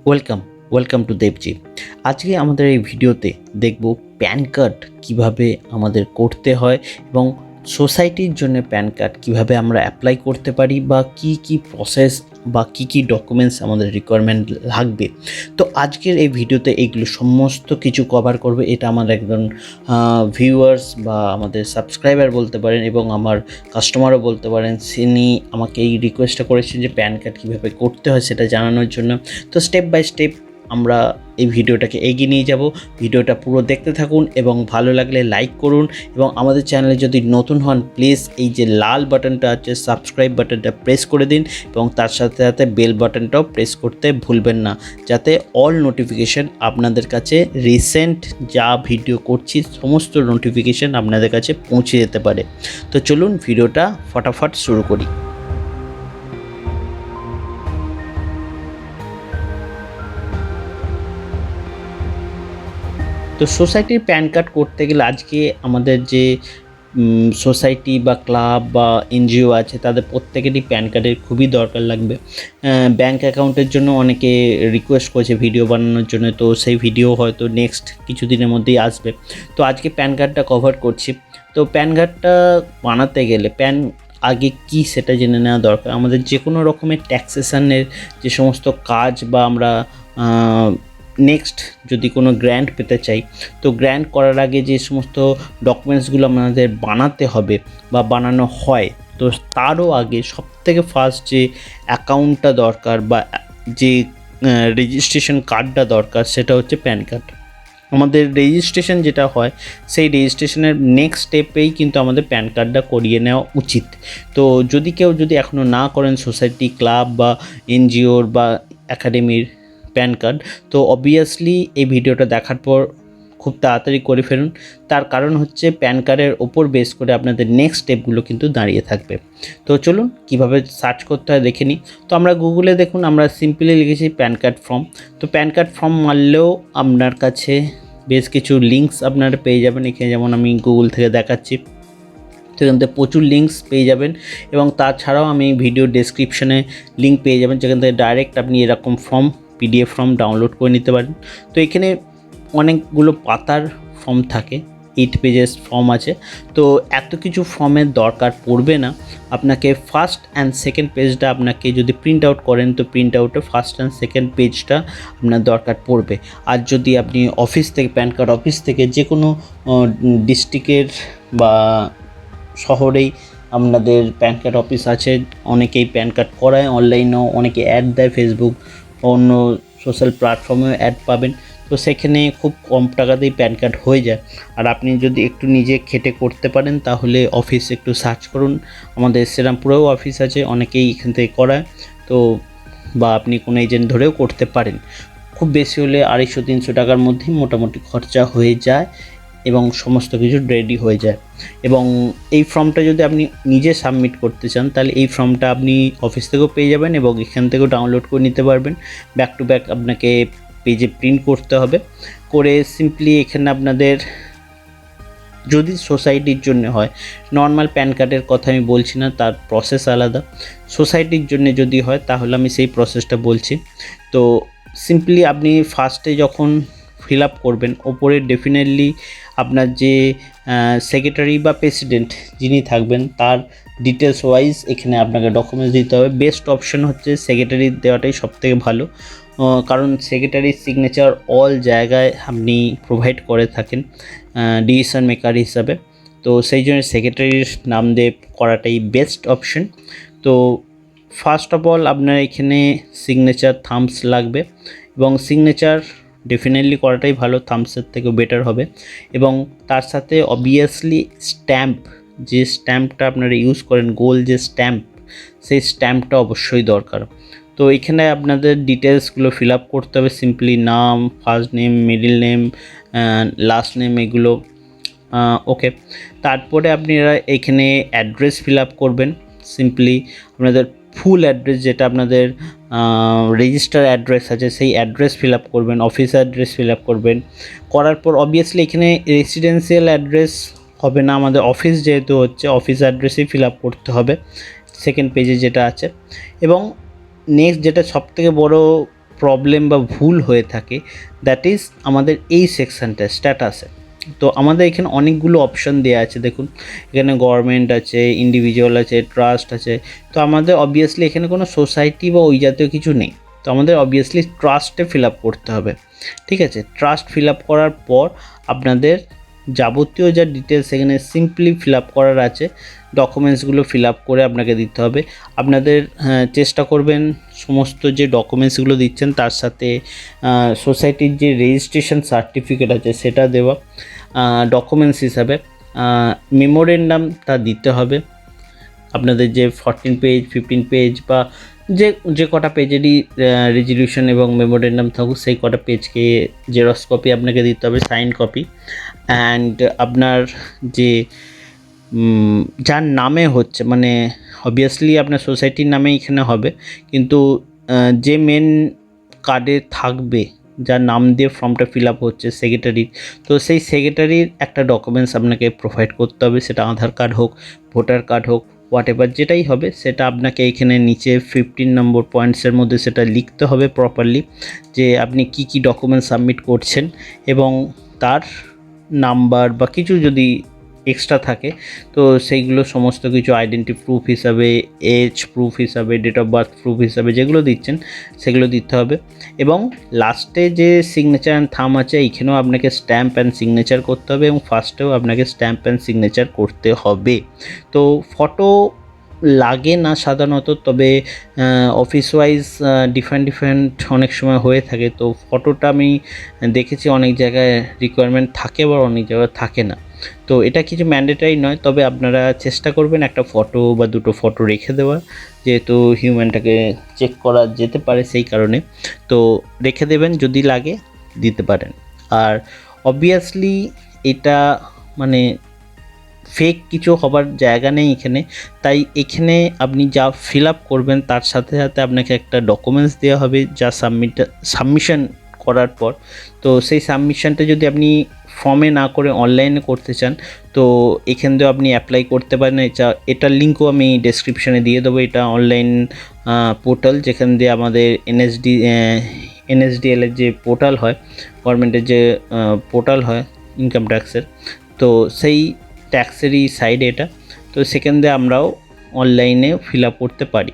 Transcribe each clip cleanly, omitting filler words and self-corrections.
Welcome welcome to DebG। আজকে আমাদের এই ভিডিওতে দেখব প্যান কার্ড কীভাবে আমাদের করতে হয় এবং সোসাইটির জন্য প্যান কার্ড কীভাবে আমরা অ্যাপ্লাই করতে পারি বা কি প্রসেস বা কি ডকুমেন্টস আমাদের রিকোয়ারমেন্ট লাগবে। তো আজকের এই ভিডিওতে এইগুলো সমস্ত কিছু কভার করবে। এটা আমার একজন ভিউয়ার্স বা আমাদের সাবস্ক্রাইবার বলতে পারেন এবং আমার কাস্টমারও বলতে পারেন, তিনি আমাকে এই রিকোয়েস্টটা করেছেন যে প্যান কার্ড কীভাবে করতে হয় সেটা জানানোর জন্য। তো স্টেপ বাই স্টেপ আমরা এই ভিডিওটাকে এগিয়ে নিয়ে যাব। ভিডিওটা পুরো দেখতে থাকুন এবং ভালো লাগলে লাইক করুন এবং আমাদের চ্যানেলে যদি নতুন হন প্লিজ এই যে লাল বাটনটা আছে সাবস্ক্রাইব বাটনটা প্রেস করে দিন এবং তার সাথে সাথে বেল বাটনটাও প্রেস করতে ভুলবেন না, যাতে অল নোটিফিকেশান আপনাদের কাছে রিসেন্ট যা ভিডিও করছি সমস্ত নোটিফিকেশান আপনাদের কাছে পৌঁছে যেতে পারে। তো চলুন ভিডিওটা ফটাফট শুরু করি। তো সোসাইটির প্যান কার্ড করতে গেলে আজকে আমাদের যে সোসাইটি বা ক্লাব বা NGO আছে তাদের প্রত্যেকেরই প্যান কার্ডের খুবই দরকার লাগবে। ব্যাঙ্ক অ্যাকাউন্টের জন্য অনেকে রিকোয়েস্ট করেছে ভিডিও বানানোর জন্য, তো সেই ভিডিও হয়তো নেক্সট কিছুদিনের মধ্যেই আসবে। তো আজকে প্যান কার্ডটা কভার করছি। তো প্যান কার্ডটা বানাতে গেলে আগে কি সেটা জেনে নেওয়া দরকার। আমাদের যে কোনো রকমের ট্যাক্সেশনের যে সমস্ত কাজ বা আমরা নেক্সট যদি কোনো গ্র্যান্ট পেতে চাই, তো গ্র্যান্ট করার আগে যে সমস্ত ডকুমেন্টসগুলো আমাদের বানাতে হবে বা বানানো হয়, তো তারও আগে সবথেকে ফার্স্ট যে অ্যাকাউন্টটা দরকার বা যে রেজিস্ট্রেশন কার্ডটা দরকার সেটা হচ্ছে প্যান কার্ড। আমাদের রেজিস্ট্রেশন যেটা হয় সেই রেজিস্ট্রেশনের নেক্সট স্টেপেই কিন্তু আমাদের প্যান কার্ডটা করিয়ে নেওয়া উচিত। তো কেউ যদি এখনও না করেন সোসাইটি, ক্লাব বা NGOর বা একাডেমির প্যান কার্ড, তো অবভিয়াসলি এই ভিডিওটা দেখার পর খুব তাড়াতাড়ি করে ফেলুন। তার কারণ হচ্ছে প্যান কার্ডের ওপর বেস করে আপনাদের নেক্সট স্টেপগুলো কিন্তু দাঁড়িয়ে থাকবে। তো চলুন কীভাবে সার্চ করতে হয় দেখে নিই। তো আমরা গুগলে দেখুন, আমরা সিম্পলি লিখেছি প্যান কার্ড ফর্ম। তো প্যান কার্ড ফর্ম মারলেও আপনার কাছে বেশ কিছু লিঙ্কস আপনারা পেয়ে যাবেন। এখানে যেমন আমি গুগল থেকে দেখাচ্ছি, তো এখান থেকে প্রচুর লিঙ্কস পেয়ে যাবেন এবং তাছাড়াও আমি ভিডিও ডেসক্রিপশানে লিঙ্ক পেয়ে যাবেন, যেখান থেকে ডাইরেক্ট আপনি এরকম ফর্ম PDF ফর্ম ডাউনলোড করে নিতে পারেন। তো এখানে অনেকগুলো পাতার ফর্ম থাকে, 8 পেজেস ফর্ম আছে। তো এত কিছু ফর্মের দরকার পড়বে না। আপনাকে ফার্স্ট অ্যান্ড সেকেন্ড পেজটা আপনাকে যদি প্রিন্ট আউট করেন, তো প্রিন্ট আউটে ফার্স্ট অ্যান্ড সেকেন্ড পেজটা আপনার দরকার পড়বে। আর যদি আপনি অফিস থেকে প্যান কার্ড অফিস থেকে যে কোনো ডিস্ট্রিক্টের বা শহরেই আপনাদের প্যান কার্ড অফিস আছে, অনেকেই প্যান কার্ড করায়, অনলাইনেও অনেকে অ্যাড দেয়, ফেসবুক অন্য সোশ্যাল প্ল্যাটফর্মেও অ্যাড পাবেন। তো সেখানে খুব কম টাকাতেই প্যান কার্ড হয়ে যায়। আর আপনি যদি একটু নিজে খেটে করতে পারেন তাহলে অফিস একটু সার্চ করুন, আমাদের শ্রীরামপুরেও অফিস আছে, অনেকেই এখান থেকে করায়। তো বা আপনি কোনো এজেন্ট ধরেও করতে পারেন। খুব বেশি হলে 250-300 টাকার মধ্যেই মোটামুটি খরচা হয়ে যায় এবং সমস্ত কিছু রেডি হয়ে যায়। এবং এই ফর্মটা যদি আপনি নিজে সাবমিট করতে চান তাহলে এই ফর্মটা আপনি অফিস থেকেও পেয়ে যাবেন এবং এখান থেকেও ডাউনলোড করে নিতে পারবেন। ব্যাক টু ব্যাক আপনাকে পেজে প্রিন্ট করতে হবে। করে সিম্পলি এখানে আপনাদের যদি সোসাইটির জন্য হয়, নর্মাল প্যান কার্ডের কথা আমি বলছি না, তার প্রসেস আলাদা। সোসাইটির জন্য যদি হয় তাহলে আমি সেই প্রসেসটা বলছি। তো সিম্পলি আপনি ফার্স্টে যখন ফিল আপ করবেন, ওপরে ডেফিনেটলি আপনার যে সেক্রেটারি বা প্রেসিডেন্ট যিনি থাকবেন তার ডিটেলস ওয়াইজ এখানে আপনাকে ডকুমেন্টস দিতে হবে। বেস্ট অপশন হচ্ছে সেক্রেটারি দেওয়াটাই সবথেকে ভালো, কারণ সেক্রেটারির সিগনেচার অল জায়গায় আপনি প্রোভাইড করে থাকেন ডিসিশন মেকার হিসাবে। তো সেই জন্য সেক্রেটারির নাম দিয়ে করাটাই বেস্ট অপশন। তো ফার্স্ট অফ অল আপনার এখানে সিগনেচার থাম্বস লাগবে এবং সিগনেচার ডেফিনেটলি করাটাই ভালো, থাম্বসের থেকেও বেটার হবে। এবং তার সাথে অবভিয়াসলি স্ট্যাম্প, যে স্ট্যাম্পটা আপনারা ইউজ করেন গোল যে স্ট্যাম্প, সেই স্ট্যাম্পটা অবশ্যই দরকার। তো এখানে আপনাদের ডিটেলসগুলো ফিল আপ করতে হবে, সিম্পলি নাম, first name, middle name, last name, এগুলো ওকে। তারপরে আপনারা এখানে অ্যাড্রেস ফিল আপ করবেন। সিম্পলি আপনাদের ফুল অ্যাড্রেস, যেটা আপনাদের রেজিস্টার অ্যাড্রেস আছে, সেই অ্যাড্রেস ফিল আপ করবেন, অফিস অ্যাড্রেস ফিল আপ করবেন। করার পর অবভিয়াসলি এখানে রেসিডেন্সিয়াল অ্যাড্রেস হবে না, আমাদের অফিস যেহেতু হচ্ছে অফিস অ্যাড্রেসই ফিল আপ করতে হবে সেকেন্ড পেজে যেটা আছে। এবং নেক্সট যেটা সবথেকে বড় প্রবলেম বা ভুল হয়ে থাকে, দ্যাট ইজ আমাদের এই সেকশানটা স্ট্যাটাসে। তো আমাদের এখানে অনেকগুলো অপশান দেওয়া আছে, দেখুন এখানে গভর্নমেন্ট আছে, ইন্ডিভিজুয়াল আছে, ট্রাস্ট আছে। তো আমাদের অবভিয়াসলি এখানে কোনো সোসাইটি বা ওই জাতীয় কিছু নেই, তো আমাদের অবভিয়াসলি ট্রাস্টে ফিল আপ করতে হবে। ঠিক আছে, ট্রাস্ট ফিল আপ করার পর আপনাদের যাবতীয় যা ডিটেলস এখানে সিম্পলি ফিল আপ করার আছে, ডকুমেন্টসগুলো ফিল আপ করে আপনাকে দিতে হবে। আপনাদের চেষ্টা করবেন সমস্ত যে ডকুমেন্টসগুলো দিচ্ছেন তার সাথে সোসাইটির যে রেজিস্ট্রেশন সার্টিফিকেট আছে সেটা দেওয়া ডকুমেন্টস হিসাবে। মেমোরেন্ডামটা দিতে হবে আপনাদের, যে 14 পেজ 15 পেজ বা যে কটা পেজেরই রেজলিউশন এবং মেমোরেন্ডাম থাকুক সেই কটা পেজকে জেরক্স কপি আপনাকে দিতে হবে, সাইন কপি। অ্যান্ড আপনার যে যার নামে হচ্ছে, মানে অবভিয়াসলি আপনার সোসাইটির নামে এখানে হবে, কিন্তু যে মেন কার্ডে থাকবে, যার নাম দিয়ে ফর্মটা ফিল আপ হচ্ছে সেক্রেটারির, তো সেই সেক্রেটারির একটা ডকুমেন্টস আপনাকে প্রোভাইড করতে হবে, সেটা আধার কার্ড হোক, ভোটার কার্ড হোক, হোয়াট এভার যেটাই হবে, সেটা আপনাকে এখানে নিচে 15 নম্বর পয়েন্টসের মধ্যে সেটা লিখতে হবে প্রপারলি, যে আপনি কি কি ডকুমেন্টস সাবমিট করছেন এবং তার নাম্বার বা কিছু যদি এক্সট্রা থাকে তো সেইগুলো সমস্ত কিছু আইডেন্টি প্রুফ হিসাবে, এজ প্রুফ হিসাবে, ডেট অফ বার্থ প্রুফ হিসাবে যেগুলো দিচ্ছেন সেগুলো দিতে হবে। এবং লাস্টে যে সিগনেচার অ্যান্ড থাম আছে এইখানেও আপনাকে স্ট্যাম্প অ্যান্ড সিগনেচার করতে হবে এবং ফার্স্টেও আপনাকে স্ট্যাম্প অ্যান্ড সিগনেচার করতে হবে। তো ফটো লাগে না সাধারণত, তবে অফিস ওয়াইজ ডিফারেন্ট অনেক সময় হয়ে থাকে, তো ফটোটা আমি দেখেছি অনেক জায়গায় রিকোয়ারমেন্ট থাকে বা অনেক জায়গায় থাকে না। তো এটা কিছু ম্যান্ডেটারি নয়, তবে আপনারা চেষ্টা করবেন একটা ফটো বা দুটো ফটো রেখে দেওয়ার, যেহেতু হিউম্যানটাকে চেক করা যেতে পারে সেই কারণে। তো রেখে দেবেন, যদি লাগে দিতে পারেন। আর অবভিয়াসলি এটা মানে ফেক কিছু হবার জায়গা নেই এখানে, তাই এখানে আপনি যা ফিল আপ করবেন তার সাথে সাথে আপনাকে একটা ডকুমেন্টস দেওয়া হবে যা সাবমিশন করার পর। তো সেই সাবমিশনটা যদি আপনি ফর্মে না করে অনলাইনে করতে চান তো এখান দিয়েও আপনি অ্যাপ্লাই করতে পারেন। এটার লিঙ্কও আমি ডেসক্রিপশানে দিয়ে দেবো। এটা অনলাইন পোর্টাল, যেখান দিয়ে আমাদের এনএসডিএল এর যে পোর্টাল হয়, গভর্নমেন্টের যে পোর্টাল হয় ইনকাম ট্যাক্সের, তো সেই ট্যাক্সেরই সাইডে এটা। তো সেখান দিয়ে আমরাও অনলাইনে ফিল আপ করতে পারি।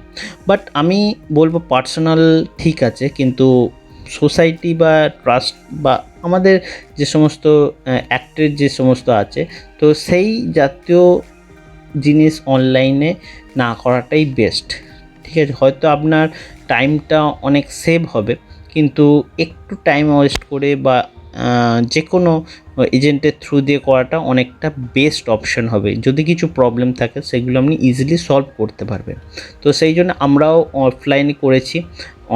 বাট আমি বলবো পার্সোনাল ঠিক আছে, কিন্তু সোসাইটি বা ট্রাস্ট বা আমাদের যে সমস্ত অ্যাক্টের যে সমস্ত আছে, তো সেই জাতীয় জিনিস অনলাইনে না করাটাই বেস্ট। ঠিক আছে, হয়তো আপনার টাইমটা অনেক সেভ হবে, কিন্তু একটু টাইম ওয়েস্ট করে বা যে কোনো এজেন্টের থ্রু দিয়ে করাটা অনেকটা বেস্ট অপশন হবে। যদি কিছু প্রবলেম থাকে সেগুলো আপনি ইজিলি সলভ করতে পারবেন। তো সেই জন্য আমরাও অফলাইনে করেছি,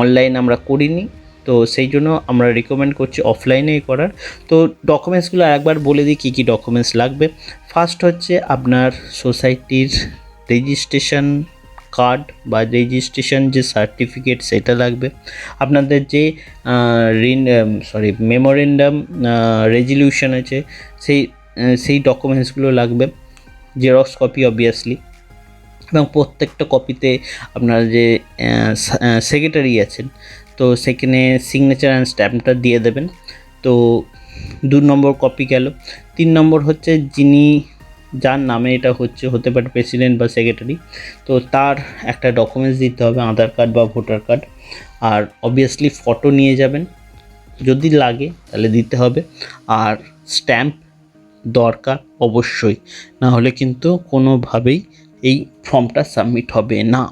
অনলাইন আমরা করিনি। তো সেই জন্য আমরা রিকমেন্ড করছি অফলাইনেই করার। তো ডকুমেন্টসগুলো আরেকবার বলে দিই কী কী ডকুমেন্টস লাগবে। ফার্স্ট হচ্ছে আপনার সোসাইটির রেজিস্ট্রেশন কার্ড বা রেজিস্ট্রেশন যে সার্টিফিকেট সেটা লাগবে। আপনাদের যে মেমোরেন্ডাম রেজলিউশন আছে সেই ডকুমেন্টসগুলো লাগবে, জেরক্স কপি অবভিয়াসলি, এবং প্রত্যেকটা কপিতে আপনারা যে সেক্রেটারি আছেন তো সেখানে সিগনেচার অ্যান্ড স্ট্যাম্পটা দিয়ে দেবেন। তো 2 নম্বর কপি গেল। 3 নম্বর হচ্ছে যার নামে এটা হতে পারে প্রেসিডেন্ট বা সেক্রেটারি, তো তার একটা ডকুমেন্টস দিতে হবে, আধার কার্ড বা ভোটার কার্ড। আর অবভিয়াসলি ফটো নিয়ে যাবেন, যদি লাগে তাহলে দিতে হবে। আর স্ট্যাম্প দরকার অবশ্যই, না হলে কিন্তু কোনোভাবেই এই ফর্মটা সাবমিট হবে না।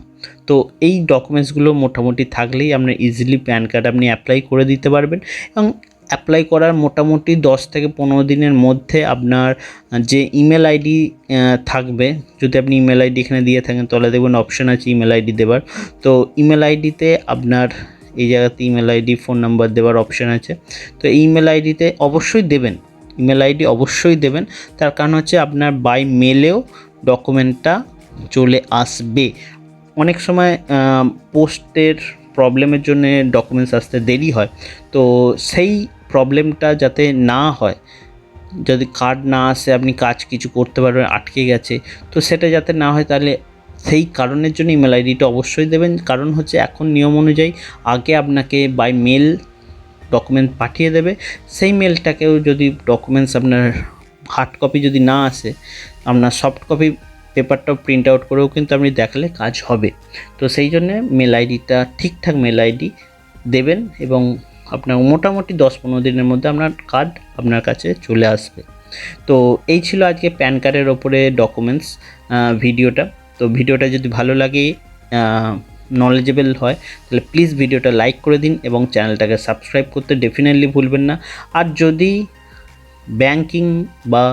তো এই ডকুমেন্টসগুলো মোটামুটি থাকলেই আপনার ইজিলি প্যান কার্ড আপনি অ্যাপ্লাই করে দিতে পারবেন। এবং অ্যাপ্লাই করার মোটামুটি 10 থেকে 15 দিনের মধ্যে আপনার যে ইমেল আইডি থাকবে, যদি আপনি ইমেল আইডি এখানে দিয়ে থাকেন তাহলে দেখবেন অপশান আছে ইমেল আইডি দেওয়ার। তো ইমেল আইডিতে আপনার এই জায়গাতে ইমেল আইডি, ফোন নাম্বার দেওয়ার অপশান আছে। তো এই ইমেল আইডিতে অবশ্যই দেবেন, ইমেল আইডি অবশ্যই দেবেন। তার কারণ হচ্ছে আপনার বাই মেলেও ডকুমেন্টটা চলে আসবে। অনেক সময় পোস্টের প্রবলেমের জন্য ডকুমেন্টস আসতে দেরি হয়, তো সেই প্রবলেমটা যাতে না হয়, যদি কার্ড না আসে আপনি কাজ কিছু করতে পারবেন, আটকে গেছে, তো সেটা যাতে না হয় তাহলে সেই কারণের জন্য ইমেল আইডিটা অবশ্যই দেবেন। কারণ হচ্ছে এখন নিয়ম অনুযায়ী আগে আপনাকে বাই মেল ডকুমেন্ট পাঠিয়ে দেবে, সেই মেলটাকেও যদি ডকুমেন্টস আপনার হার্ড কপি যদি না আসে, আপনার সফট কপি পেপারটাও প্রিন্ট আউট করেও কিন্তু আপনি দেখালে কাজ হবে। তো সেই জন্যে মেল আইডিটা ঠিকঠাক মেল আইডি দেবেন এবং আপনার মোটামুটি 10-15 দিনের মধ্যে আপনার কার্ড আপনার কাছে চলে আসবে। তো এই ছিল আজকে প্যান কার্ডের ওপরে ডকুমেন্টস ভিডিওটা। তো ভিডিওটা যদি ভালো লাগে, নলেজেবল হয়, তাহলে প্লিজ ভিডিওটা লাইক করে দিন এবং চ্যানেলটাকে সাবস্ক্রাইব করতে ডেফিনেটলি ভুলবেন না। আর যদি ব্যাংকিং বা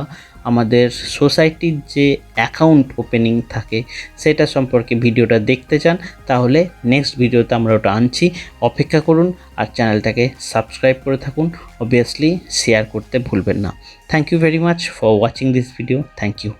আমাদের সোসাইটির যে অ্যাকাউন্ট ওপেনিং থাকে সেটা সম্পর্কে ভিডিওটা দেখতে চান, তাহলে নেক্সট ভিডিওতে আমরা ওটা আনছি, অপেক্ষা করুন। আর চ্যানেলটাকে সাবস্ক্রাইব করে থাকুন, অবভিয়াসলি শেয়ার করতে ভুলবেন না। Thank you very much for watching this video. Thank you.